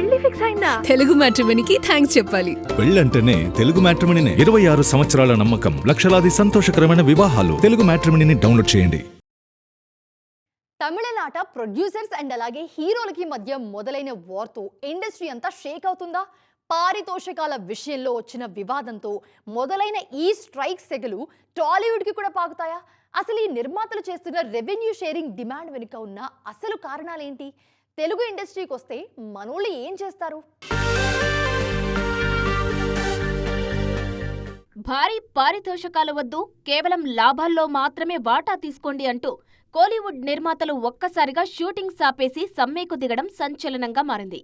పెళ్లి ఫిక్స్ అయిందా? తెలుగు మ్యాట్రిమోనీకి థ్యాంక్స్ చెప్పాలి. పెళ్ళంటేనే తెలుగు మ్యాట్రిమోనీనే. 26 సంవత్సరాల నమ్మకం, లక్షలాది సంతోషకరమైన వివాహాలు. తెలుగు మ్యాట్రిమోనీని డౌన్లోడ్ చేయండి. తమిళనాట ప్రొడ్యూసర్స్ అండ్ అలాగే హీరోలకి మధ్య మొదలైన వార్తో ఇండస్ట్రీ అంతా షేక్ అవుతుందా? పారితోషికాల విషయంలో వచ్చిన వివాదంతో మొదలైన ఈ స్ట్రైక్ సెగలు టాలీవుడ్కి కూడా పాకుతాయా? అసలు ఈ నిర్మాతలు చేస్తున్న రెవెన్యూ షేరింగ్ డిమాండ్ వెనుక ఉన్న అసలు కారణాలేంటి? తెలుగు ఇండస్ట్రీకి వస్తే మనోళ్ళు ఏం చేస్తారు? భారీ పారితోషకాలు వద్దు, కేవలం లాభాల్లో మాత్రమే వాటా తీసుకోండి అంటూ కోలీవుడ్ నిర్మాతలు ఒక్కసారిగా షూటింగ్ సాపేసి సమ్మెకు దిగడం సంచలనంగా మారింది.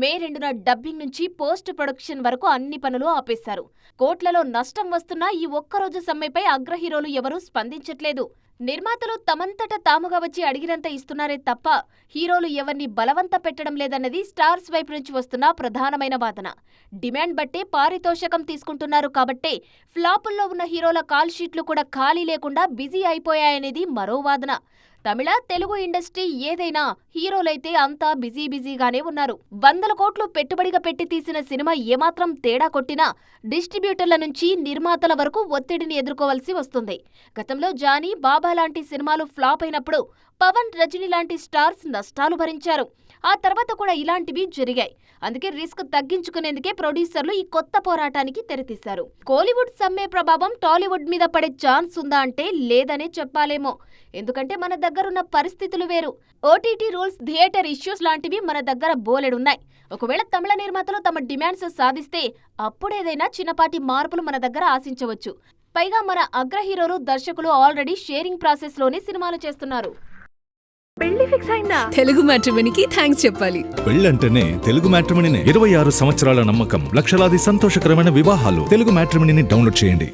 మే 2న డబ్బింగ్ నుంచి పోస్ట్ ప్రొడక్షన్ వరకు అన్ని పనులు ఆపేశారు. కోట్లలో నష్టం వస్తున్నా ఈ ఒక్కరోజు సమ్మెపై అగ్రహీరోలు ఎవరూ స్పందించట్లేదు. నిర్మాతలు తమంతట తాముగా వచ్చి అడిగినంత ఇస్తున్నారే తప్ప హీరోలు ఎవరిని బలవంత పెట్టడం లేదన్నది స్టార్స్ వైపు నుంచి వస్తున్న ప్రధానమైన వాదన. డిమాండ్ బట్టే పారితోషకం తీసుకుంటున్నారు కాబట్టే ఫ్లాపుల్లో ఉన్న హీరోల కాల్ షీట్లు కూడా ఖాళీ లేకుండా బిజీ అయిపోయాయనేది మరో వాదన. తమిళ, తెలుగు ఇండస్ట్రీ ఏదైనా హీరోలైతే అంతా బిజీగానే ఉన్నారు. 100 కోట్లు పెట్టుబడిగా పెట్టి తీసిన సినిమా ఏమాత్రం తేడా కొట్టినా డిస్ట్రిబ్యూటర్ల నుంచి నిర్మాతల వరకు ఒత్తిడిని ఎదుర్కోవాల్సి వస్తుంది. గతంలో జానీ, బాబా లాంటి సినిమాలు ఫ్లాప్ అయినప్పుడు పవన్, రజనీ లాంటి స్టార్స్ నష్టాలు భరించారు. ఆ తర్వాత కూడా ఇలాంటివి జరిగాయి. అందుకే రిస్క్ తగ్గించుకునేందుకే ప్రొడ్యూసర్లు ఈ కొత్త పోరాటానికి తెరతీశారు. కోలీవుడ్ సమ్మె ప్రభావం టాలీవుడ్ మీద పడే ఛాన్స్ ఉందా అంటే లేదనే చెప్పాలేమో. ఎందుకంటే మన దగ్గరున్న పరిస్థితులు వేరు. ఓటీటీ రూల్స్, థియేటర్ ఇష్యూస్ లాంటివి మన దగ్గర బోలెడున్నాయి. ఒకవేళ తమిళ నిర్మాతలు తమ డిమాండ్స్ సాధిస్తే అప్పుడేదైనా చిన్నపాటి మార్పులు మన దగ్గర ఆశించవచ్చు. పైగా మన అగ్ర హీరోలు, దర్శకులు ఆల్రెడీ షేరింగ్ ప్రాసెస్ లోనే సినిమాలు చేస్తున్నారు. పెళ్లి ఫిక్స్ అయిందా? తెలుగు మ్యాట్రిమోనీకి థ్యాంక్స్ చెప్పాలి. పెళ్ళంటేనే తెలుగు మ్యాట్రిమోనీనే. 26 సంవత్సరాల నమ్మకం, లక్షలాది సంతోషకరమైన వివాహాలు. తెలుగు మ్యాట్రిమోనీని డౌన్లోడ్ చేయండి.